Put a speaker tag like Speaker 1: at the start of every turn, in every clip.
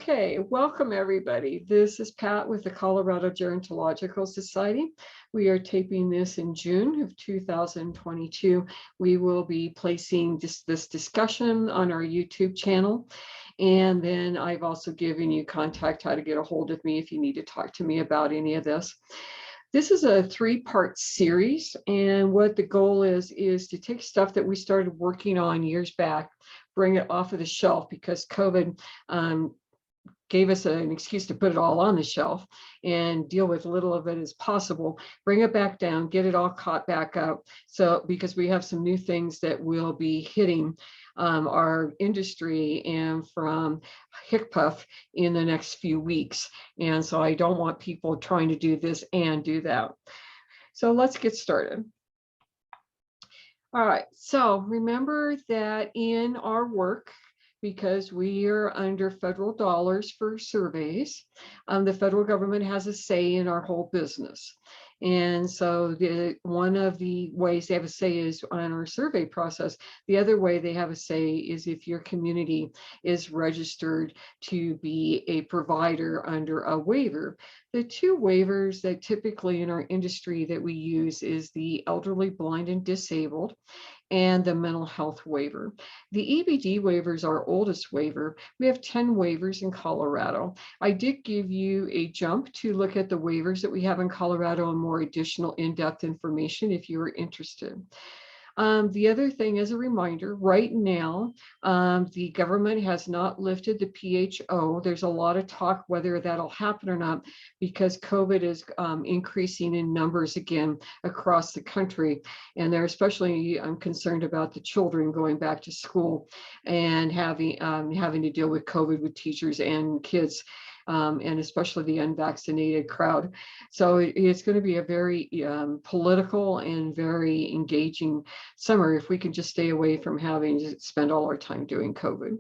Speaker 1: Okay, welcome everybody. This is Pat with the Colorado Gerontological Society. We are taping this in June of 2022. We will be placing this discussion on our YouTube channel. And then I've also given you contact how to get a hold of me if you need to talk to me about any of this. This is a three-part series, and what the goal is to take stuff that we started working on years back, bring it off of the shelf because COVID gave us an excuse to put it all on the shelf and deal with little of it as possible, bring it back down, get it all caught back up. So because we have some new things that will be hitting our industry and from HCBS in the next few weeks. And so I don't want people trying to do this and do that. So let's get started. All right, so remember that in our work, because we are under federal dollars for surveys, the federal government has a say in our whole business. And so one of the ways they have a say is on our survey process. The other way they have a say is if your community is registered to be a provider under a waiver. The two waivers that typically in our industry that we use is the elderly, blind, and disabled, and the mental health waiver. The EBD waiver is our oldest waiver. We have 10 waivers in Colorado. I did give you a jump to look at the waivers that we have in Colorado and more additional in-depth information if you are interested. The other thing as a reminder, right now, the government has not lifted the PHO. There's a lot of talk whether that'll happen or not because COVID is increasing in numbers again across the country. And they're especially concerned about the children going back to school and having to deal with COVID with teachers and kids. And especially the unvaccinated crowd. So it's going to be a very political and very engaging summer if we can just stay away from having to spend all our time doing COVID.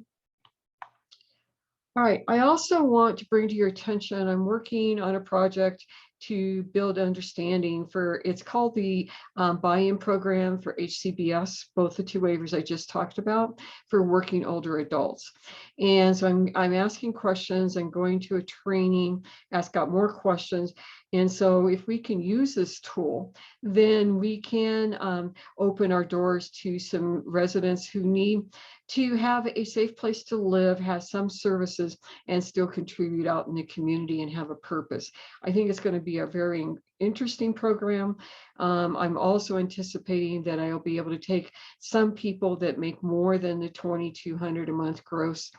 Speaker 1: All right, I also want to bring to your attention, I'm working on a project to build understanding for, it's called the Buyin Program for HCBS, both the two waivers I just talked about, for working older adults. And so I'm asking questions and going to a training, got more questions. And so if we can use this tool, then we can open our doors to some residents who need to have a safe place to live, have some services, and still contribute out in the community and have a purpose. I think it's going to be a very interesting program. I'm also anticipating that I'll be able to take some people that make more than the $2,200 a month gross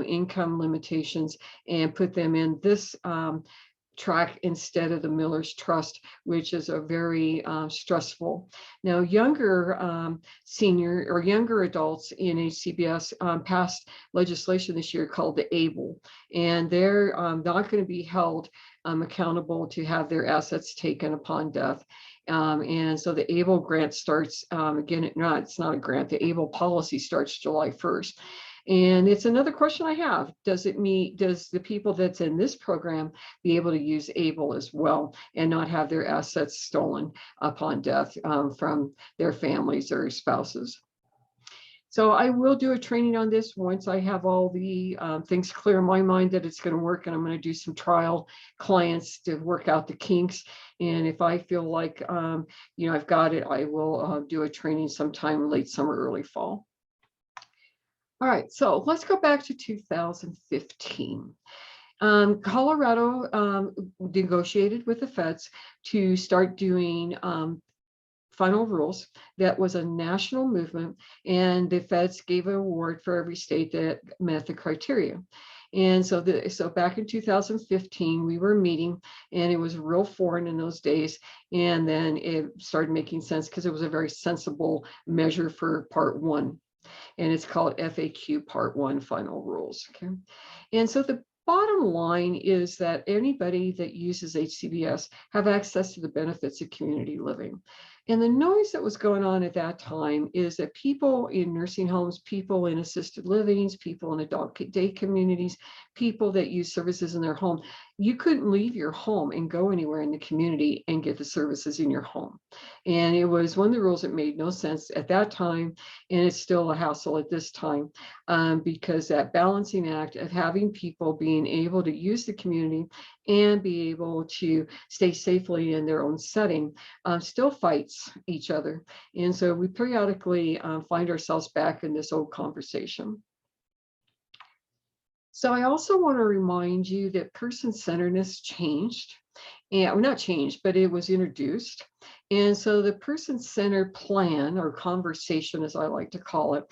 Speaker 1: income limitations and put them in this track instead of the Miller's Trust, which is a very stressful. Now, younger senior or younger adults in HCBS passed legislation this year called the ABLE, and they're not going to be held accountable to have their assets taken upon death. And so the ABLE grant starts, again, it's not a grant, the ABLE policy starts July 1st. And it's another question I have. Does the people that's in this program be able to use ABLE as well and not have their assets stolen upon death from their families or spouses? So I will do a training on this once I have all the things clear in my mind that it's going to work, and I'm going to do some trial clients to work out the kinks. And if I feel like, I've got it, I will do a training sometime late summer, early fall. All right, so let's go back to 2015. Colorado negotiated with the feds to start doing final rules. That was a national movement, and the feds gave an award for every state that met the criteria. And so back in 2015, we were meeting, and it was real foreign in those days. And then it started making sense because it was a very sensible measure for part one. And it's called FAQ Part 1 Final Rules. Okay, and so the bottom line is that anybody that uses HCBS have access to the benefits of community living. And the noise that was going on at that time is that people in nursing homes, people in assisted livings, people in adult day communities, people that use services in their home, you couldn't leave your home and go anywhere in the community and get the services in your home. And it was one of the rules that made no sense at that time, and it's still a hassle at this time, because that balancing act of having people being able to use the community and be able to stay safely in their own setting still fights each other. And so we periodically find ourselves back in this old conversation. So I also want to remind you that person-centeredness changed. And well, not changed, but it was introduced. And so the person-centered plan, or conversation, as I like to call it,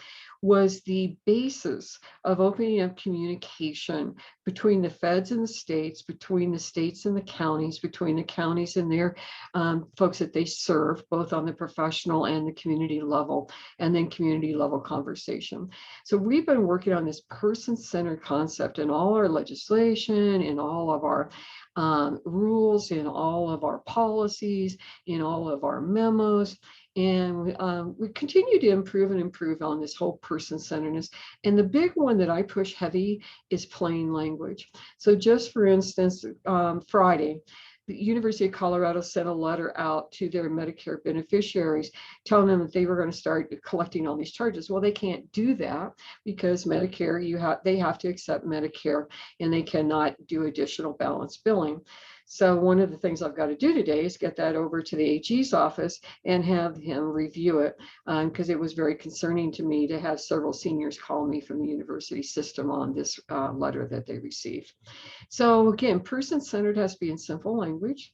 Speaker 1: was the basis of opening up communication between the feds and the states, between the states and the counties, between the counties and their folks that they serve, both on the professional and the community level, and then community level conversation. So we've been working on this person-centered concept in all our legislation, in all of our rules, in all of our policies, in all of our memos. And we continue to improve and improve on this whole person-centeredness. And the big one that I push heavy is plain language. So just for instance, Friday, the University of Colorado sent a letter out to their Medicare beneficiaries telling them that they were going to start collecting all these charges. Well, they can't do that because Medicare, they have to accept Medicare, and they cannot do additional balance billing. So one of the things I've got to do today is get that over to the AG's office and have him review it, because it was very concerning to me to have several seniors call me from the university system on this letter that they received. So again, person-centered has to be in simple language.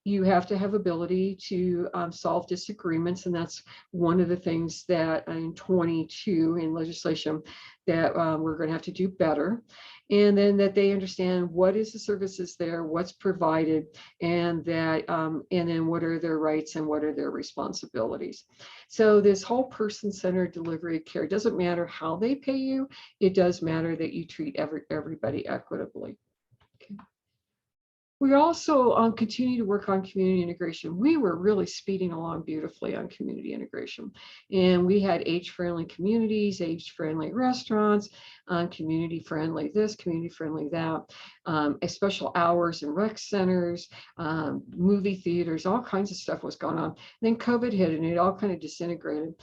Speaker 1: You have to have ability to solve disagreements, and that's one of the things that in 22 in legislation that we're going to have to do better. And then that they understand what is the services there, what's provided, and that and then what are their rights and what are their responsibilities. So this whole person-centered delivery of care doesn't matter how they pay you. It does matter that you treat everybody equitably. Okay. We also continue to work on community integration. We were really speeding along beautifully on community integration. And we had age-friendly communities, age-friendly restaurants, community-friendly this, community-friendly that, special hours and rec centers, movie theaters, all kinds of stuff was going on. And then COVID hit and it all kind of disintegrated.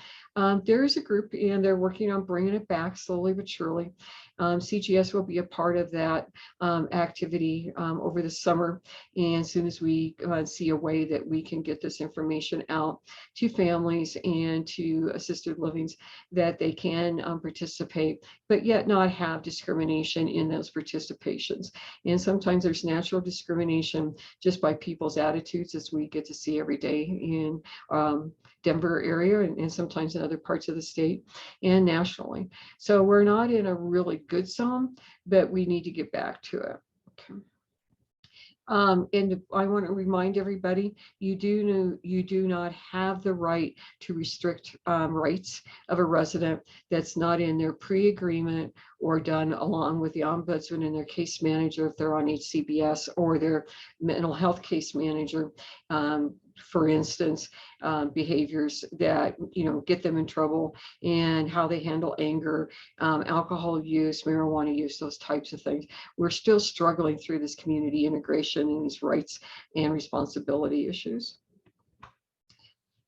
Speaker 1: There is a group and they're working on bringing it back slowly but surely. CGS will be a part of that activity over the summer. And as soon as we see a way that we can get this information out to families and to assisted livings, that they can participate, but yet not have discrimination in those participations. And sometimes there's natural discrimination just by people's attitudes, as we get to see every day in Denver area and sometimes in other parts of the state and nationally. So we're not in a really good zone, but we need to get back to it. Okay. And I want to remind everybody, you do not have the right to restrict rights of a resident that's not in their pre-agreement or done along with the ombudsman and their case manager if they're on HCBS, or their mental health case manager. For instance, behaviors that get them in trouble, and how they handle anger, alcohol use, marijuana use, those types of things. We're still struggling through this community integration and these rights and responsibility issues.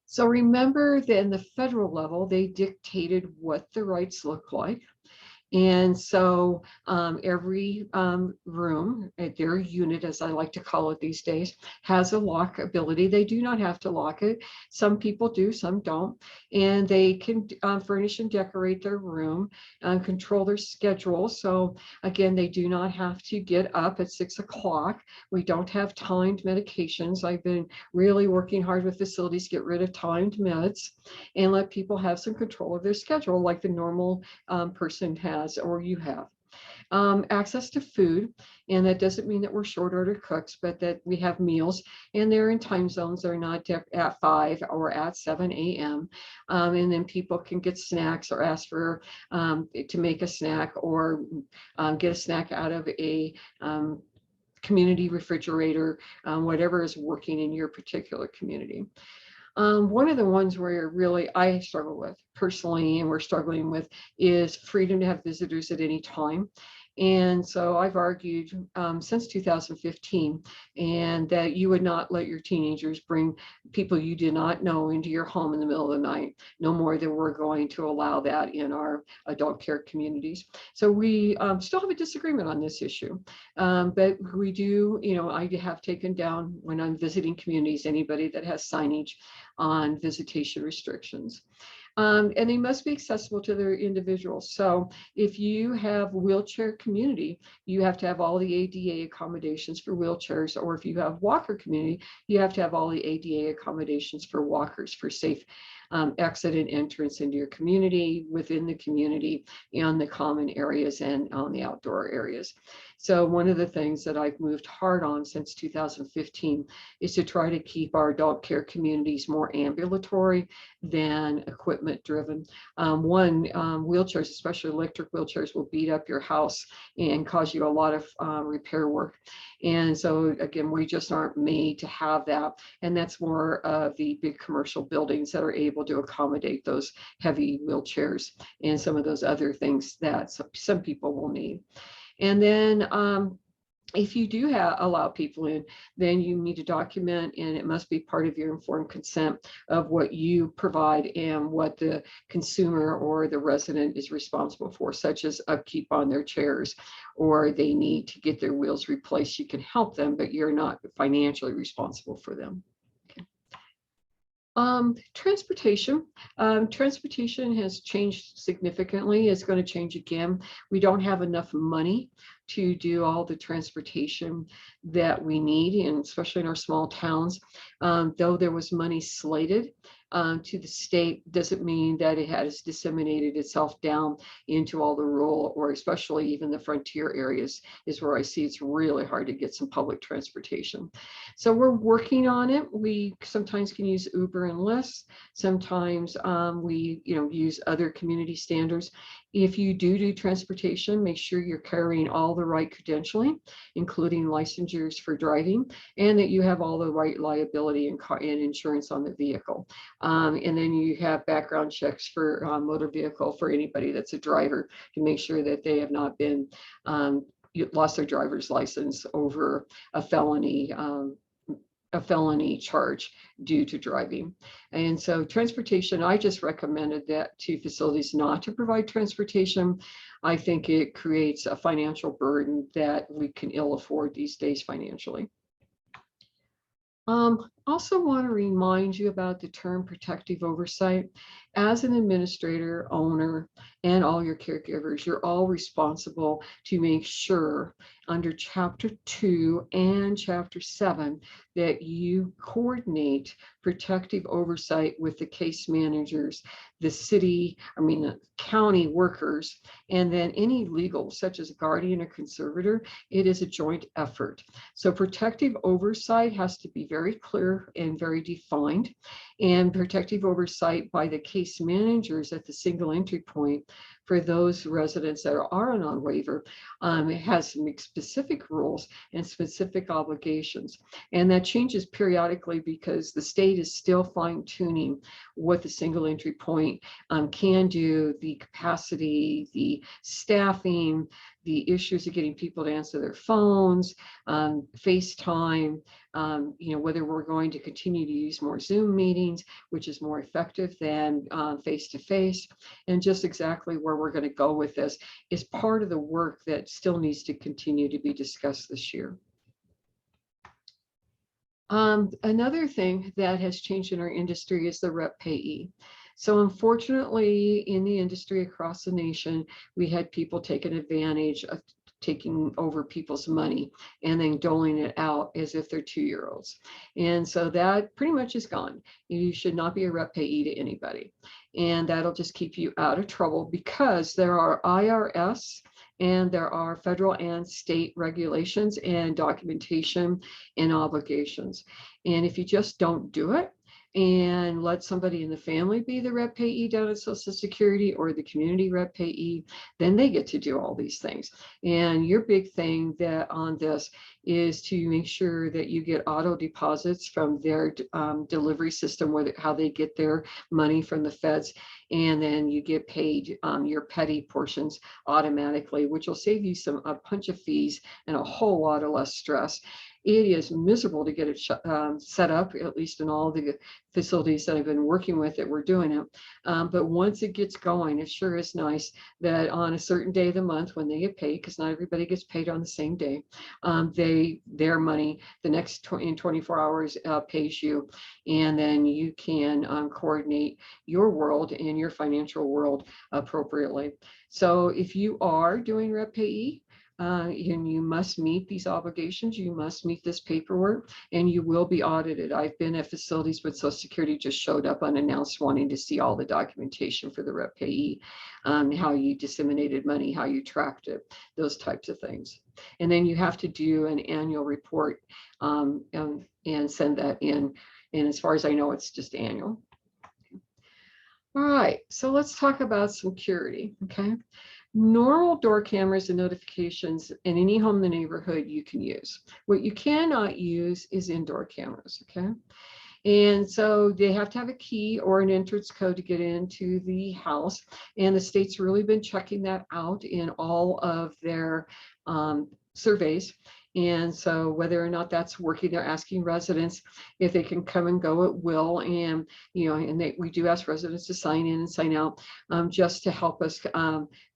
Speaker 1: So remember that in the federal level, they dictated what the rights look like. And so every room at their unit, as I like to call it these days, has a lock ability. They do not have to lock it. Some people do, some don't. And they can furnish and decorate their room, control their schedule. So again, they do not have to get up at 6 o'clock. We don't have timed medications. I've been really working hard with facilities to get rid of timed meds and let people have some control of their schedule like the normal person has, or you have. Access to food, and that doesn't mean that we're short order cooks, but that we have meals, and they're in time zones. They're not at 5 or at 7 a.m. And then people can get snacks or ask for to make a snack, or get a snack out of a community refrigerator, whatever is working in your particular community. One of the ones where really I struggle with personally, and we're struggling with, is freedom to have visitors at any time. And so I've argued since 2015, and that you would not let your teenagers bring people you did not know into your home in the middle of the night, no more than we're going to allow that in our adult care communities. So we still have a disagreement on this issue, but we do, I have taken down, when I'm visiting communities, anybody that has signage on visitation restrictions. And they must be accessible to their individuals. So if you have a wheelchair community, you have to have all the ADA accommodations for wheelchairs, or if you have walker community, you have to have all the ADA accommodations for walkers, for safe exit and entrance into your community, within the community, in the common areas and on the outdoor areas. So one of the things that I've moved hard on since 2015 is to try to keep our adult care communities more ambulatory than equipment driven. Wheelchairs, especially electric wheelchairs, will beat up your house and cause you a lot of repair work. And so again, we just aren't made to have that. And that's more of the big commercial buildings that are able to accommodate those heavy wheelchairs and some of those other things that some people will need. And then if you do allow people in, then you need to document, and it must be part of your informed consent of what you provide and what the consumer or the resident is responsible for, such as upkeep on their chairs, or they need to get their wheels replaced. You can help them, but you're not financially responsible for them. Transportation. Transportation has changed significantly. It's going to change again. We don't have enough money to do all the transportation that we need, and especially in our small towns. Though there was money slated to the state, doesn't mean that it has disseminated itself down into all the rural, or especially even the frontier areas, is where I see it's really hard to get some public transportation. So we're working on it. We sometimes can use Uber and Lyft. Sometimes we use other community standards. If you do transportation, make sure you're carrying all the right credentialing, including licensures for driving, and that you have all the right liability and insurance on the vehicle. And then you have background checks for motor vehicle for anybody that's a driver, to make sure that they have not been lost their driver's license over a felony charge due to driving. And so transportation, I just recommended that to facilities not to provide transportation. I think it creates a financial burden that we can ill afford these days financially. Also want to remind you about the term protective oversight. As an administrator, owner, and all your caregivers, you're all responsible to make sure under Chapter 2 and Chapter 7 that you coordinate protective oversight with the case managers, the county workers, and then any legal, such as a guardian or conservator. It is a joint effort. So protective oversight has to be very clear and very defined, and protective oversight by the case managers at the single entry point for those residents that are on waiver. It has some specific rules and specific obligations, and that changes periodically because the state is still fine-tuning what the single entry point can do, the capacity, the staffing, the issues of getting people to answer their phones, FaceTime, whether we're going to continue to use more Zoom meetings, which is more effective than face-to-face, and just exactly where we're going to go with this is part of the work that still needs to continue to be discussed this year. Another thing that has changed in our industry is the rep payee. So unfortunately, in the industry across the nation, we had people taking advantage of taking over people's money and then doling it out as if they're 2-year-olds. And so that pretty much is gone. You should not be a rep payee to anybody. And that'll just keep you out of trouble, because there are IRS and there are federal and state regulations and documentation and obligations. And if you just don't do it, and let somebody in the family be the rep payee down at Social Security or the community rep payee, then they get to do all these things. And your big thing that on this is to make sure that you get auto deposits from their delivery system, where how they get their money from the feds, and then you get paid your petty portions automatically, which will save you a bunch of fees and a whole lot of less stress. It is miserable to get it set up, at least in all the facilities that I've been working with that we're doing it. But once it gets going, it sure is nice that on a certain day of the month when they get paid, because not everybody gets paid on the same day, their money the next in 24 hours pays you, and then you can coordinate your world and your financial world appropriately. So if you are doing rep payee, and you must meet these obligations, you must meet this paperwork, and you will be audited. I've been at facilities with Social Security just showed up unannounced wanting to see all the documentation for the rep payee, how you disseminated money, how you tracked it, those types of things. And then you have to do an annual report and send that in. And as far as I know, it's just annual. All right, so let's talk about security, okay? Normal door cameras and notifications in any home in the neighborhood you can use. What you cannot use is indoor cameras, okay? And so they have to have a key or an entrance code to get into the house. And the state's really been checking that out in all of their surveys. And so whether or not that's working, they're asking residents if they can come and go at will. And, you know, and we do ask residents to sign in and sign out just to help us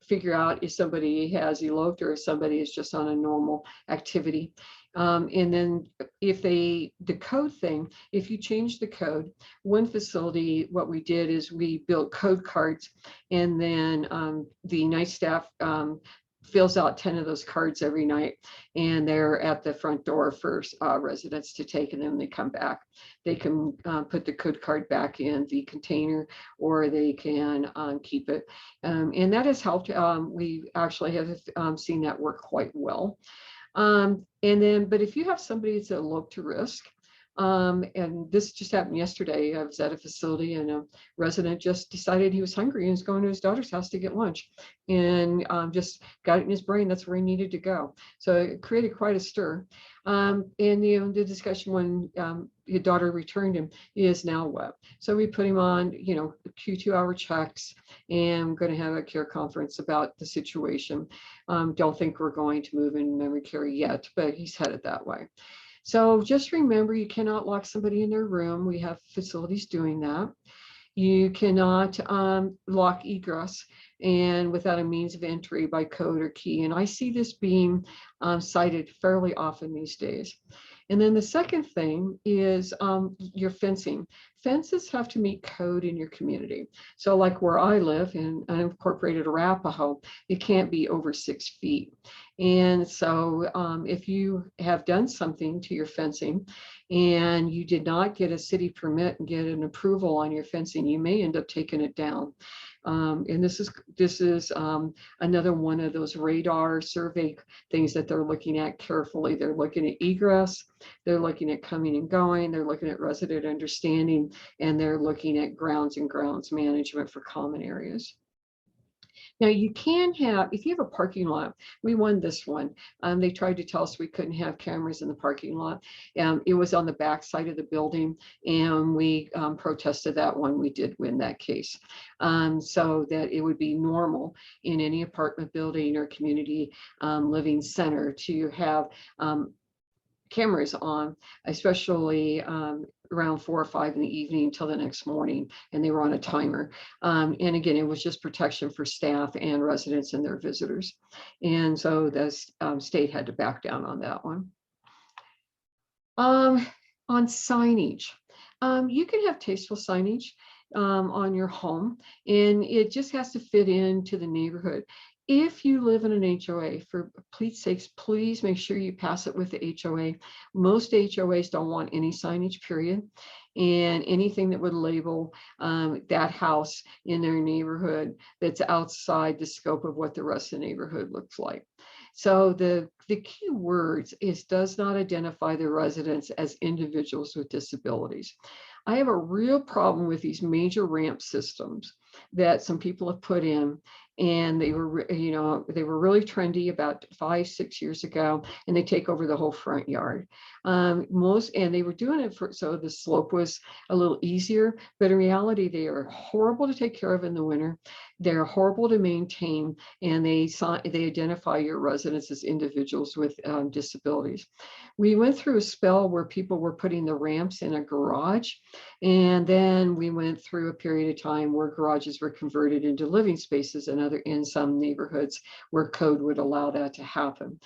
Speaker 1: figure out if somebody has eloped or if somebody is just on a normal activity. And then if the code thing, if you change the code, one facility, what we did is we built code cards, and then the night staff fills out 10 of those cards every night, and they're at the front door for residents to take, and then when they come back, they can put the code card back in the container, or they can keep it. And that has helped. We actually have seen that work quite well. And then, but if you have somebody that's at low to risk, and this just happened yesterday, I was at a facility and a resident just decided he was hungry and was going to his daughter's house to get lunch, and just got it in his brain that's where he needed to go. So it created quite a stir. And you know, the discussion when his daughter returned him is now what? So we put him on, you know, Q2-hour checks, and I'm going to have a care conference about the situation. Don't think we're going to move in memory care yet, but he's headed that way. So just remember, you cannot lock somebody in their room. We have facilities doing that. You cannot lock egress and without a means of entry by code or key. And I see this being cited fairly often these days. And then the second thing is your fencing. Fences have to meet code in your community. So like where I live in unincorporated Arapahoe, it can't be over 6 feet. And so if you have done something to your fencing and you did not get a city permit and get an approval on your fencing, you may end up taking it down. And this is another one of those radar survey things that they're looking at carefully. They're looking at egress, they're looking at coming and going, they're looking at resident understanding, and they're looking at grounds and grounds management for common areas. Now you can have, if you have a parking lot, we won this one. They tried to tell us we couldn't have cameras in the parking lot. It was on the back side of the building, and we protested that one. We did win that case. So that it would be normal in any apartment building or community living center to have cameras on, especially around 4 or 5 in the evening till the next morning, and they were on a timer. And again, it was just protection for staff and residents and their visitors. And so the state had to back down on that one. On signage, you can have tasteful signage on your home, and it just has to fit into the neighborhood. If you live in an HOA, for Pete's sakes, please make sure you pass it with the HOA. Most HOAs don't want any signage, period. And anything that would label that house in their neighborhood that's outside the scope of what the rest of the neighborhood looks like. So the key words is does not identify the residents as individuals with disabilities. I have a real problem with these major ramp systems that some people have put in, and they were, they were really trendy about 5, 6 years ago, and they take over the whole front yard. And they were doing it so the slope was a little easier, but in reality, they are horrible to take care of in the winter. They're horrible to maintain, and they identify your residents as individuals with disabilities. We went through a spell where people were putting the ramps in a garage, and then we went through a period of time where garages were converted into living spaces in some neighborhoods where code would allow that to happen.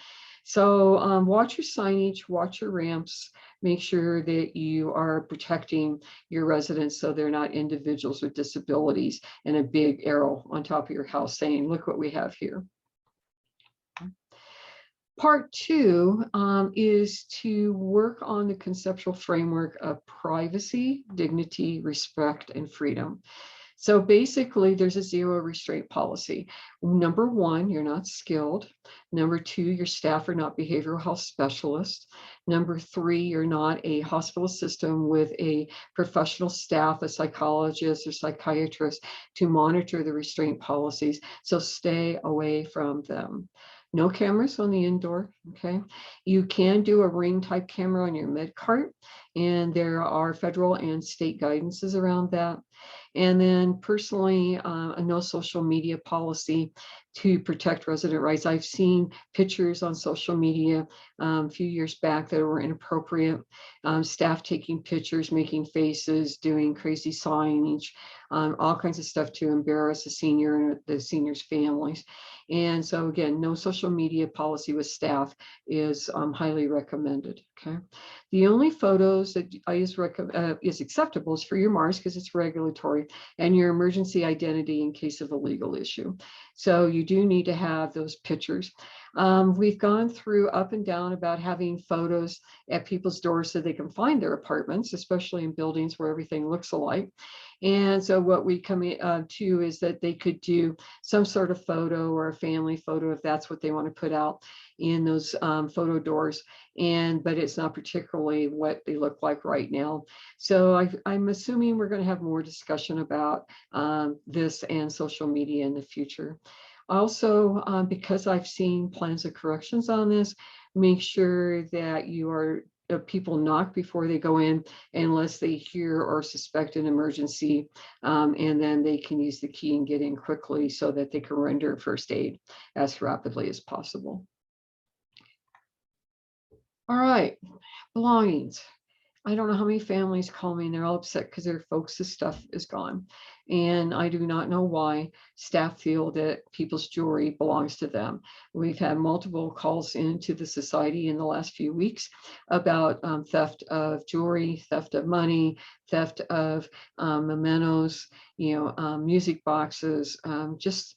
Speaker 1: So watch your signage, watch your ramps, make sure that you are protecting your residents so they're not individuals with disabilities and a big arrow on top of your house saying, look what we have here. Part two is to work on the conceptual framework of privacy, dignity, respect, and freedom. So basically, there's a zero restraint policy. Number one, you're not skilled. Number two, your staff are not behavioral health specialists. Number three, you're not a hospital system with a professional staff, a psychologist or psychiatrist to monitor the restraint policies. So stay away from them. No cameras on the indoor, okay? You can do a ring type camera on your med cart, and there are federal and state guidances around that. And then personally, a no social media policy to protect resident rights. I've seen pictures on social media a few years back that were inappropriate. Staff taking pictures, making faces, doing crazy signage, all kinds of stuff to embarrass the senior and the seniors' families. And so again, no social media policy with staff is highly recommended, okay? The only photos that is acceptable is for your MARS because it's regulatory, and your emergency identity in case of a legal issue. So you do need to have those pictures. We've gone through up and down about having photos at people's doors so they can find their apartments, especially in buildings where everything looks alike. And so what we come to is that they could do some sort of photo or a family photo if that's what they want to put out in those photo doors, but it's not particularly what they look like right now. So I'm assuming we're going to have more discussion about this and social media in the future. Also, because I've seen plans of corrections on this, make sure that people knock before they go in unless they hear or suspect an emergency, and then they can use the key and get in quickly so that they can render first aid as rapidly as possible. All right, belongings. I don't know how many families call me and they're all upset because their folks' stuff is gone. And I do not know why staff feel that people's jewelry belongs to them. We've had multiple calls into the society in the last few weeks about theft of jewelry, theft of money, theft of mementos, music boxes, just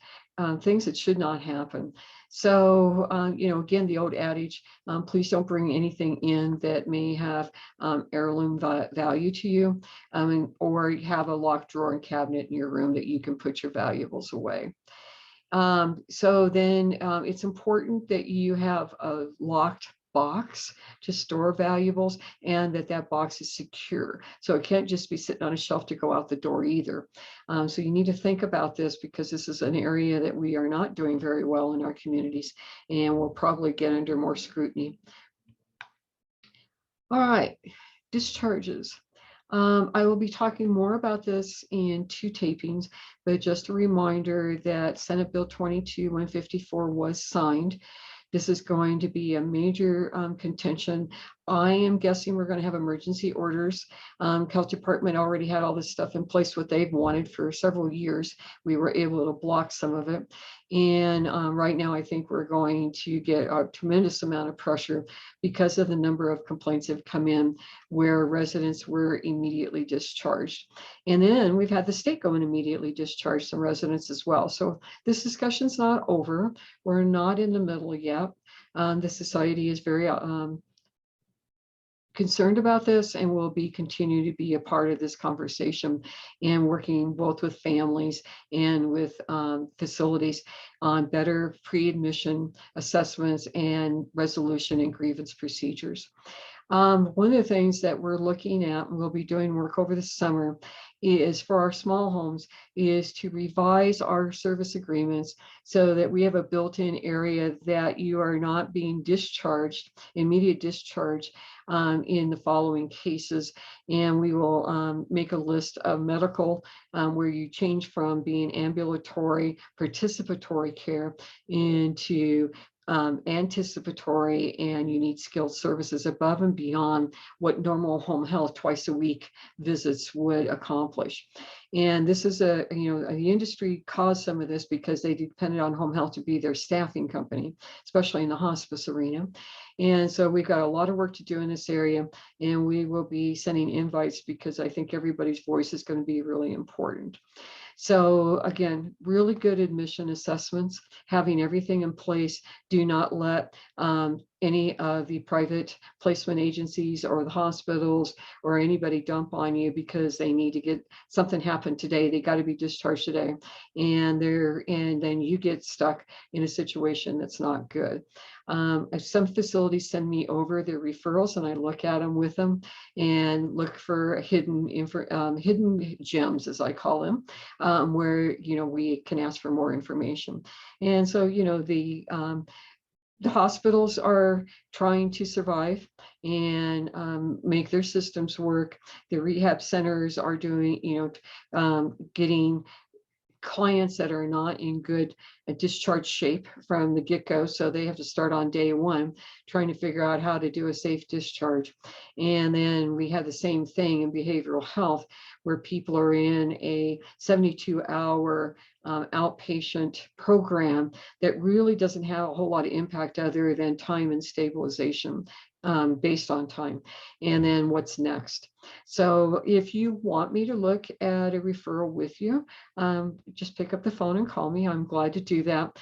Speaker 1: things that should not happen. So, again, the old adage, please don't bring anything in that may have heirloom value to you, or have a locked drawer and cabinet in your room that you can put your valuables away. So then it's important that you have a locked box to store valuables and that box is secure. So it can't just be sitting on a shelf to go out the door either. So you need to think about this because this is an area that we are not doing very well in our communities and will probably get under more scrutiny. All right, discharges. I will be talking more about this in 2 tapings, but just a reminder that Senate Bill 22-154 was signed. This is going to be a major contention. I am guessing we're going to have emergency orders. Health Department already had all this stuff in place, what they've wanted for several years. We were able to block some of it. And right now, I think we're going to get a tremendous amount of pressure because of the number of complaints that have come in where residents were immediately discharged. And then we've had the state go and immediately discharge some residents as well. So this discussion's not over. We're not in the middle yet. The society is very concerned about this and will continue to be a part of this conversation and working both with families and with facilities on better pre-admission assessments and resolution and grievance procedures. One of the things that we're looking at, and we'll be doing work over the summer, is for our small homes, is to revise our service agreements so that we have a built-in area that you are not being discharged, immediate discharge, in the following cases. And we will make a list of medical where you change from being ambulatory participatory care into anticipatory, and you need skilled services above and beyond what normal home health twice a week visits would accomplish. And this is the industry caused some of this because they depended on home health to be their staffing company, especially in the hospice arena. And so we've got a lot of work to do in this area, and we will be sending invites because I think everybody's voice is going to be really important. So again, really good admission assessments, having everything in place. Do not let any of the private placement agencies or the hospitals or anybody dump on you because they need to get something happen today. They got to be discharged today, and then you get stuck in a situation that's not good. Some facilities send me over their referrals, and I look at them with them and look for hidden gems, as I call them, where we can ask for more information. And so the hospitals are trying to survive and make their systems work. The rehab centers are doing, getting clients that are not in good discharge shape from the get-go, so they have to start on day one trying to figure out how to do a safe discharge. And then we have the same thing in behavioral health, where people are in a 72-hour outpatient program that really doesn't have a whole lot of impact other than time and stabilization based on time. And then what's next? So if you want me to look at a referral with you, just pick up the phone and call me. I'm glad to do that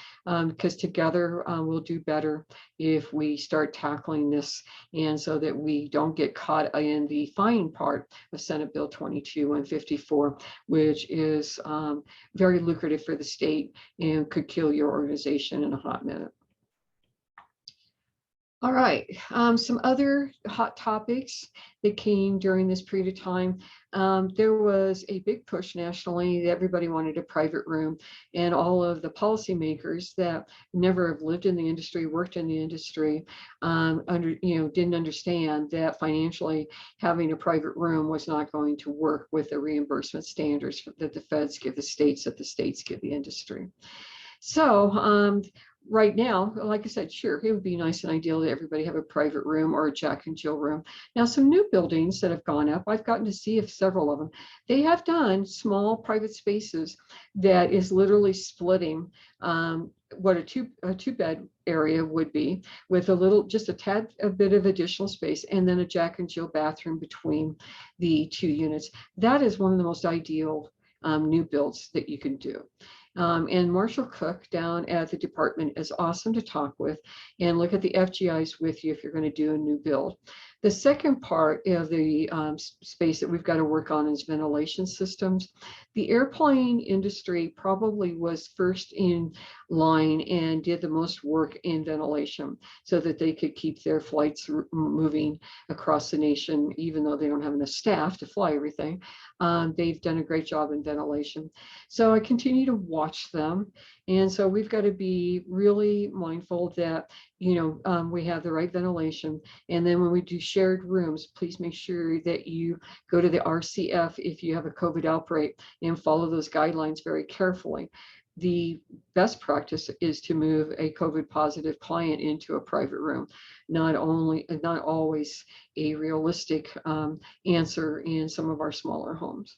Speaker 1: because together we'll do better if we start tackling this, and so that we don't get caught in the fine part of Senate Bill 22-154, which is very lucrative for the state and could kill your organization in a hot minute. All right, some other hot topics that came during this period of time. There was a big push nationally that everybody wanted a private room, and all of the policymakers that never have lived in the industry, worked in the industry, didn't understand that financially having a private room was not going to work with the reimbursement standards that the feds give the states, that the states give the industry. So right now, like I said, sure, it would be nice and ideal that everybody have a private room or a Jack and Jill room. Now, some new buildings that have gone up, I've gotten to see several of them. They have done small private spaces that is literally splitting what a two-bed area would be, with just a bit of additional space, and then a Jack and Jill bathroom between the two units. That is one of the most ideal new builds that you can do. And Marshall Cook down at the department is awesome to talk with, and look at the FGIs with you if you're going to do a new build. The second part of the space that we've got to work on is ventilation systems. The airplane industry probably was first in line and did the most work in ventilation so that they could keep their flights moving across the nation, even though they don't have enough staff to fly everything. They've done a great job in ventilation. So I continue to watch them. And so we've got to be really mindful that, we have the right ventilation. And then when we do shared rooms, please make sure that you go to the RCF if you have a COVID outbreak and follow those guidelines very carefully. The best practice is to move a COVID positive client into a private room, not always a realistic answer in some of our smaller homes.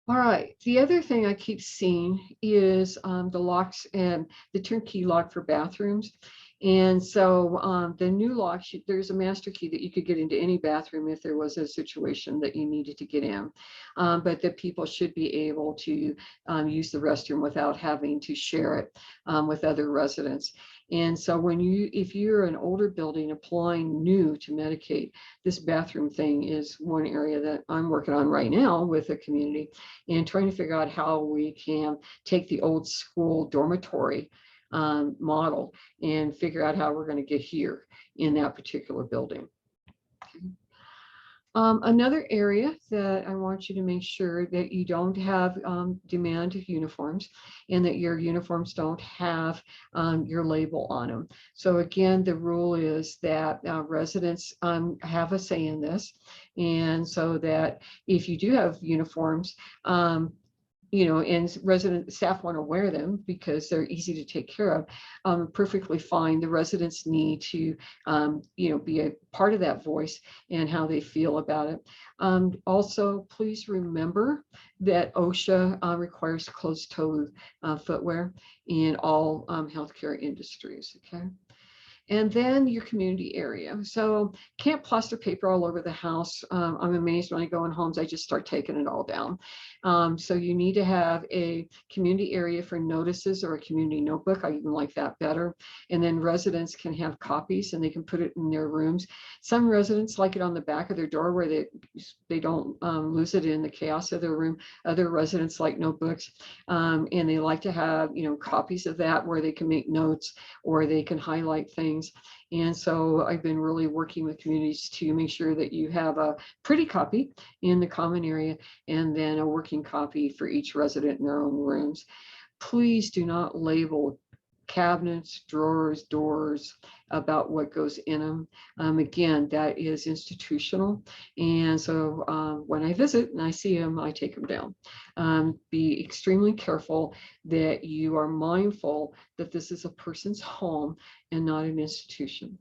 Speaker 1: All right, the other thing I keep seeing is the locks and the turnkey lock for bathrooms. And so the new locks, there's a master key that you could get into any bathroom if there was a situation that you needed to get in, but that people should be able to use the restroom without having to share it with other residents. And so if you're an older building applying new to Medicaid, this bathroom thing is one area that I'm working on right now with the community, and trying to figure out how we can take the old school dormitory model and figure out how we're going to get here in that particular building. Okay. Another area that I want you to make sure that you don't have demand of uniforms, and that your uniforms don't have your label on them. So again, the rule is that residents have a say in this, and so that if you do have uniforms, and resident staff want to wear them because they're easy to take care of, perfectly fine. The residents need to, be a part of that voice and how they feel about it. Also, please remember that OSHA requires closed-toe footwear in all healthcare industries, okay? And then your community area. So can't plaster paper all over the house. I'm amazed when I go in homes, I just start taking it all down. So you need to have a community area for notices or a community notebook. I even like that better. And then residents can have copies and they can put it in their rooms. Some residents like it on the back of their door where they don't lose it in the chaos of their room. Other residents like notebooks, and they like to have, copies of that where they can make notes or they can highlight things. And so I've been really working with communities to make sure that you have a pretty copy in the common area and then a working copy for each resident in their own rooms. Please do not label cabinets, drawers, doors about what goes in them. Again, that is institutional. And so when I visit and I see them, I take them down. Be extremely careful that you are mindful that this is a person's home and not an institution.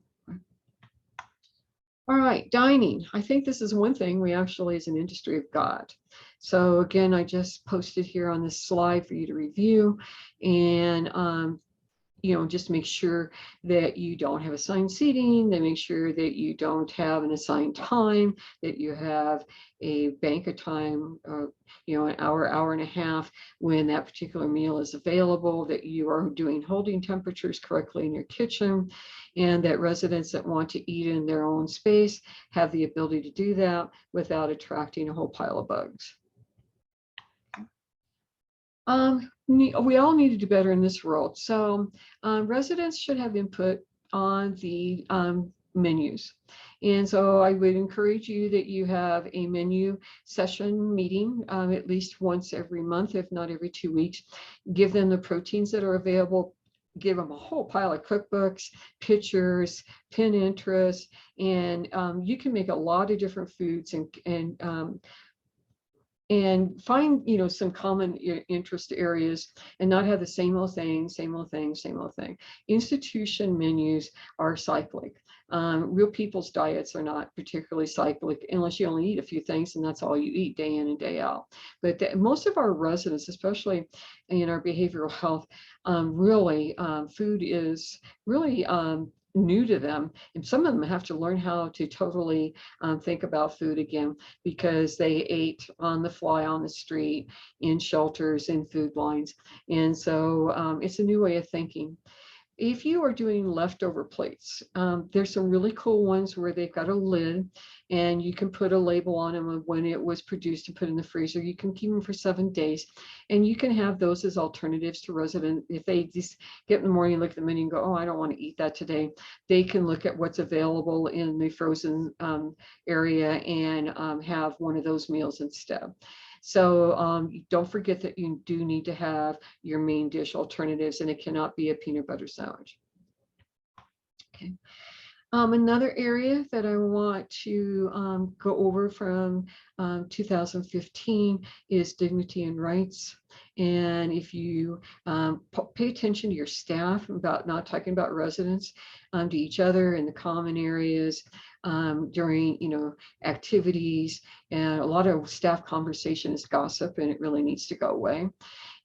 Speaker 1: All right, dining. I think this is one thing we actually as an industry have got. So again, I just posted here on this slide for you to review, and just make sure that you don't have assigned seating, that make sure that you don't have an assigned time, that you have a bank of time, an hour, hour and a half when that particular meal is available, that you are doing holding temperatures correctly in your kitchen, and that residents that want to eat in their own space have the ability to do that without attracting a whole pile of bugs. We all need to do better in this world. So residents should have input on the menus. And so I would encourage you that you have a menu session meeting at least once every month, if not every 2 weeks. Give them the proteins that are available. Give them a whole pile of cookbooks, pictures, pin interest, and you can make a lot of different foods and find, some common interest areas and not have the same old thing, same old thing, same old thing. Institution menus are cyclic. Real people's diets are not particularly cyclic unless you only eat a few things and that's all you eat day in and day out. But most of our residents, especially in our behavioral health, really food is really new to them, and some of them have to learn how to totally think about food again because they ate on the fly on the street, in shelters, in food lines, and so it's a new way of thinking. If you are doing leftover plates, there's some really cool ones where they've got a lid and you can put a label on them of when it was produced and put in the freezer. You can keep them for 7 days, and you can have those as alternatives to residents. If they just get in the morning, look at the menu and go, oh, I don't want to eat that today, they can look at what's available in the frozen area and have one of those meals instead. So don't forget that you do need to have your main dish alternatives, and it cannot be a peanut butter sandwich. Okay. Another area that I want to go over from 2015 is dignity and rights. And if you pay attention to your staff about not talking about residents to each other in the common areas during activities, and a lot of staff conversation is gossip, and it really needs to go away.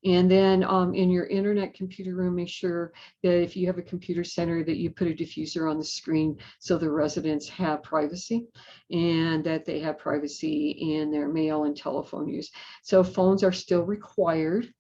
Speaker 1: And then in your internet computer room, make sure that if you have a computer center that you put a diffuser on the screen so the residents have privacy and that they have privacy in their mail and telephone use. So phones are still required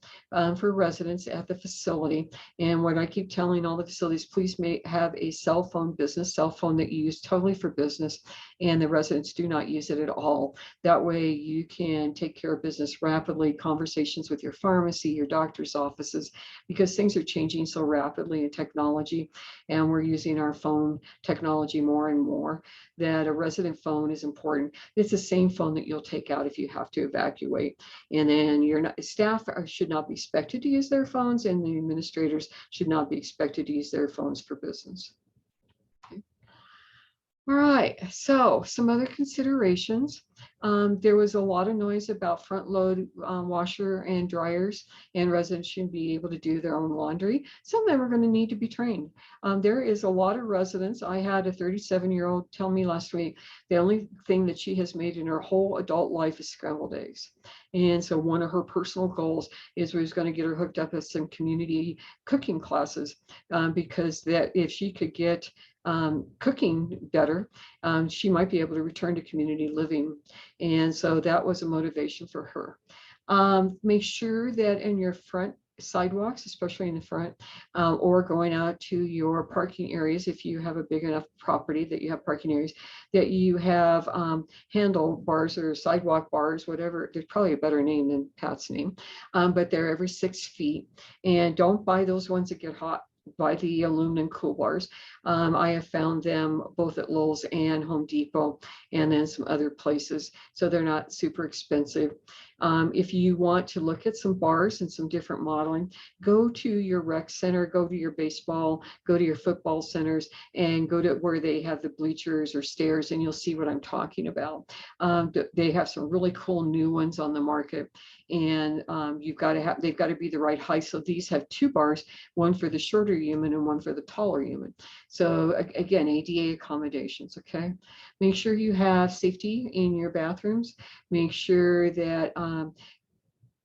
Speaker 1: for residents at the facility. And what I keep telling all the facilities, please have a cell phone, business cell phone that you use totally for business, and the residents do not use it at all. That way you can take care of business rapidly, conversations with your pharmacy, your doctor's offices, because things are changing so rapidly in technology, and we're using our phone technology more and more, that a resident phone is important. It's the same phone that you'll take out if you have to evacuate. And then your staff should not be expected to use their phones, and the administrators should not be expected to use their phones for business. Okay. All right, so some other considerations. There was a lot of noise about front load washer and dryers, and residents should be able to do their own laundry. Some of them are going to need to be trained. There is a lot of residents. I had a 37-year-old tell me last week the only thing that she has made in her whole adult life is scrambled eggs. And so one of her personal goals is we was going to get her hooked up with some community cooking classes, because that if she could get cooking better, she might be able to return to community living. And so that was a motivation for her. Make sure that in your front sidewalks, especially in the front, or going out to your parking areas, if you have a big enough property that you have parking areas, that you have handlebars or sidewalk bars, whatever. There's probably a better name than Pat's name, but they're every 6 feet. And don't buy those ones that get hot. Buy the aluminum cool bars. I have found them both at Lowe's and Home Depot, and then some other places, so they're not super expensive. If you want to look at some bars and some different modeling, go to your rec center, go to your baseball, go to your football centers, and go to where they have the bleachers or stairs, and you'll see what I'm talking about. They have some really cool new ones on the market, and they've got to be the right height. So these have 2 bars, one for the shorter human and one for the taller human. So again, ADA accommodations. Okay, make sure you have safety in your bathrooms. Make sure that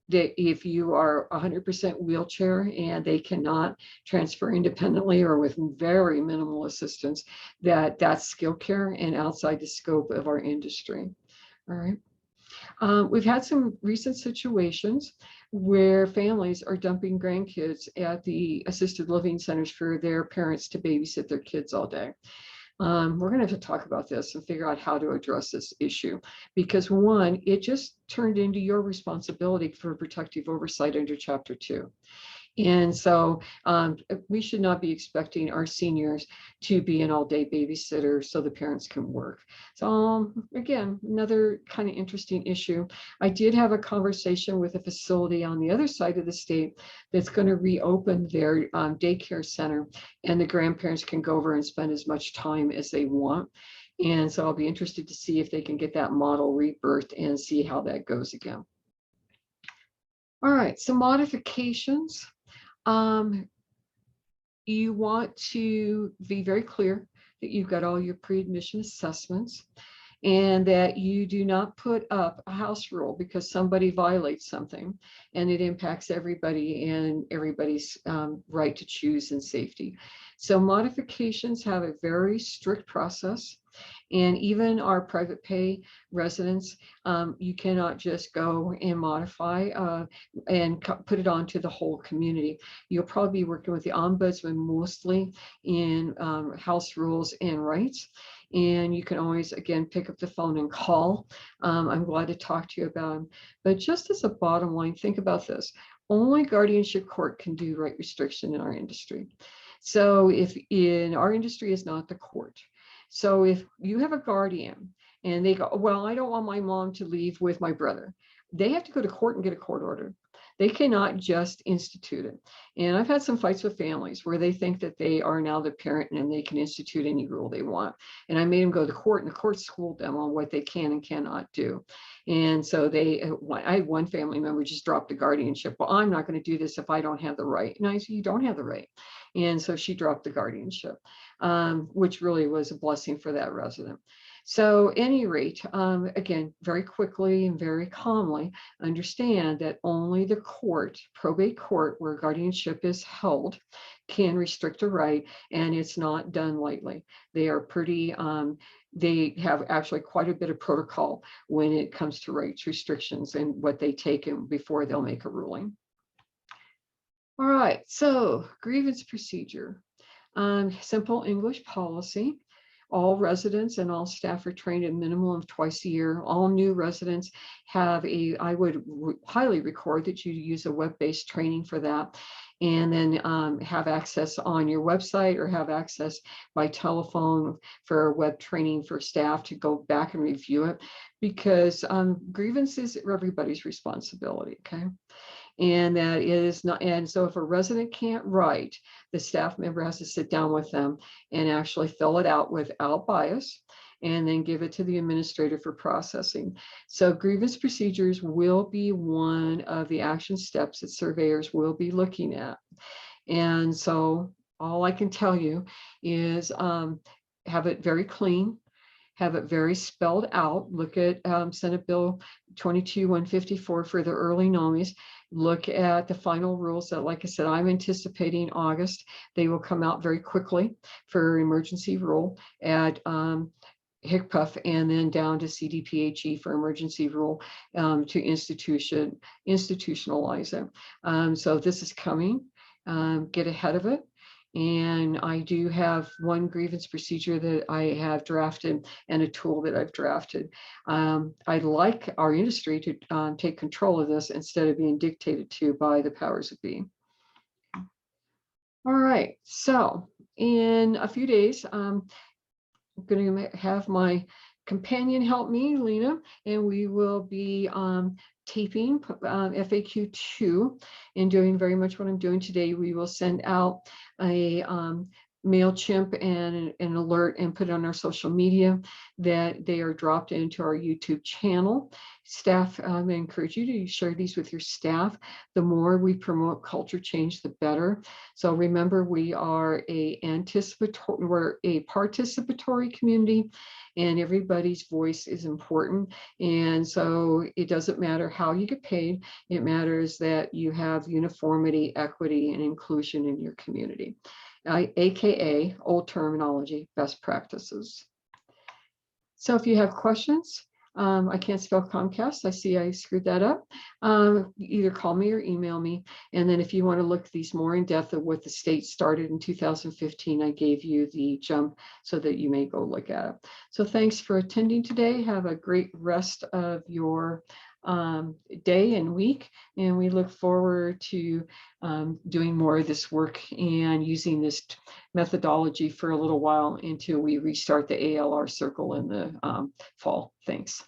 Speaker 1: that if you are 100% wheelchair and they cannot transfer independently or with very minimal assistance, that's skill care and outside the scope of our industry. All right. We've had some recent situations where families are dumping grandkids at the assisted living centers for their parents to babysit their kids all day. We're going to have to talk about this and figure out how to address this issue, because one, it just turned into your responsibility for protective oversight under Chapter 2. And so we should not be expecting our seniors to be an all-day babysitter so the parents can work. So again, another kind of interesting issue. I did have a conversation with a facility on the other side of the state that's going to reopen their daycare center, and the grandparents can go over and spend as much time as they want. And so I'll be interested to see if they can get that model rebirthed and see how that goes again. All right, so modifications. You want to be very clear that you've got all your pre-admission assessments, and that you do not put up a house rule because somebody violates something and it impacts everybody and everybody's right to choose and safety. So modifications have a very strict process. And even our private pay residents, you cannot just go and modify and put it onto the whole community. You'll probably be working with the ombudsman mostly in house rules and rights. And you can always, again, pick up the phone and call. I'm glad to talk to you about them. But just as a bottom line, think about this. Only guardianship court can do right restriction in our industry. So if in our industry is not the court. So if you have a guardian and they go, well, I don't want my mom to leave with my brother, they have to go to court and get a court order. They cannot just institute it. And I've had some fights with families where they think that they are now the parent and they can institute any rule they want. And I made them go to court, and the court schooled them on what they can and cannot do. And so I had one family member just drop the guardianship. Well, I'm not going to do this if I don't have the right. And I said, you don't have the right. And so she dropped the guardianship, which really was a blessing for that resident. So at any rate, again, very quickly and very calmly, understand that only the court, probate court, where guardianship is held, can restrict a right, and it's not done lightly. They are pretty, they have actually quite a bit of protocol when it comes to rights restrictions and what they take in before they'll make a ruling. All right, so grievance procedure. Simple English policy. All residents and all staff are trained a minimum of twice a year. All new residents have I would highly record that you use a web-based training for that, and then have access on your website or have access by telephone for web training for staff to go back and review it, because grievances are everybody's responsibility, okay? And that is not, and so if a resident can't write, the staff member has to sit down with them and actually fill it out without bias, and then give it to the administrator for processing. So grievance procedures will be one of the action steps that surveyors will be looking at. And so all I can tell you is have it very clean, have it very spelled out. Look at Senate Bill 22-154 for the early nomies. Look at the final rules that, like I said, I'm anticipating August. They will come out very quickly for emergency rule at HCPF, and then down to CDPHE for emergency rule to institutionalize it. So this is coming. Get ahead of it. And I do have one grievance procedure that I have drafted and a tool that I've drafted. I'd like our industry to take control of this instead of being dictated to by the powers that be. All right, so in a few days, I'm going to have my companion help me, Lena, and we will be taping FAQ 2 and doing very much what I'm doing today. We will send out a MailChimp and an alert and put it on our social media that they are dropped into our YouTube channel. Staff, I encourage you to share these with your staff. The more we promote culture change, the better. So remember, we are a participatory community, and everybody's voice is important. And so it doesn't matter how you get paid. It matters that you have uniformity, equity, and inclusion in your community. AKA old terminology, best practices. So if you have questions, I can't spell Comcast. I see I screwed that up. Either call me or email me. And then if you want to look these more in depth of what the state started in 2015, I gave you the jump so that you may go look at it. So thanks for attending today. Have a great rest of your day and week, and we look forward to doing more of this work and using this methodology for a little while until we restart the ALR circle in the fall. Thanks.